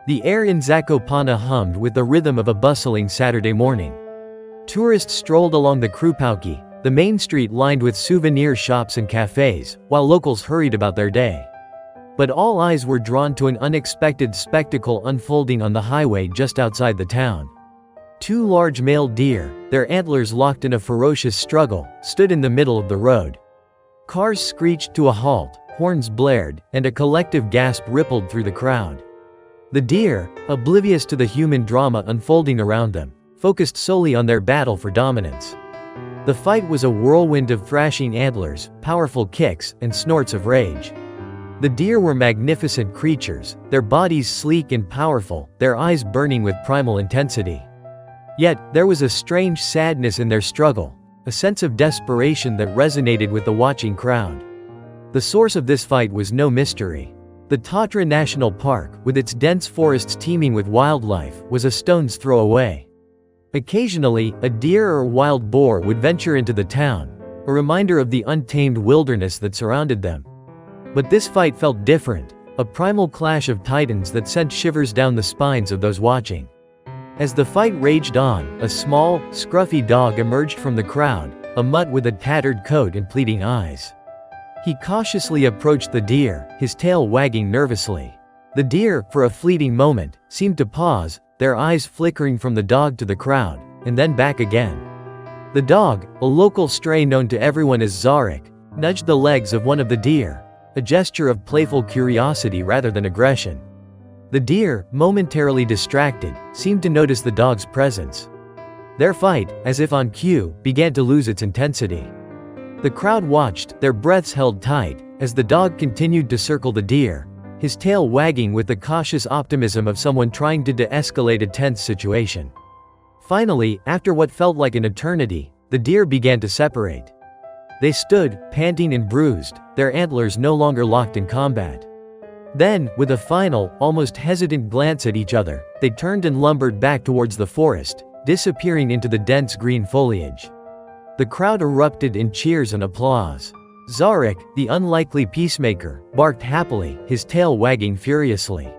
The air in Zakopane hummed with the rhythm of a bustling Saturday morning. Tourists strolled along the Krupauki, the main street lined with souvenir shops and cafes, while locals hurried about their day. But all eyes were drawn to an unexpected spectacle unfolding on the highway just outside the town. Two large male deer, their antlers locked in a ferocious struggle, stood in the middle of the road. Cars screeched to a halt, horns blared, and a collective gasp rippled through the crowd. The deer, oblivious to the human drama unfolding around them, focused solely on their battle for dominance. The fight was a whirlwind of thrashing antlers, powerful kicks, and snorts of rage. The deer were magnificent creatures, their bodies sleek and powerful, their eyes burning with primal intensity. Yet, there was a strange sadness in their struggle, a sense of desperation that resonated with the watching crowd. The source of this fight was no mystery. The Tatra National Park, with its dense forests teeming with wildlife, was a stone's throw away. Occasionally, a deer or wild boar would venture into the town, a reminder of the untamed wilderness that surrounded them. But this fight felt different, a primal clash of titans that sent shivers down the spines of those watching. As the fight raged on, a small, scruffy dog emerged from the crowd, a mutt with a tattered coat and pleading eyes. He cautiously approached the deer, his tail wagging nervously. The deer, for a fleeting moment, seemed to pause, their eyes flickering from the dog to the crowd, and then back again. The dog, a local stray known to everyone as Zarek, nudged the legs of one of the deer, a gesture of playful curiosity rather than aggression. The deer, momentarily distracted, seemed to notice the dog's presence. Their fight, as if on cue, began to lose its intensity. The crowd watched, their breaths held tight, as the dog continued to circle the deer, his tail wagging with the cautious optimism of someone trying to de-escalate a tense situation. Finally, after what felt like an eternity, the deer began to separate. They stood, panting and bruised, their antlers no longer locked in combat. Then, with a final, almost hesitant glance at each other, they turned and lumbered back towards the forest, disappearing into the dense green foliage. The crowd erupted in cheers and applause. Zarek, the unlikely peacemaker, barked happily, his tail wagging furiously.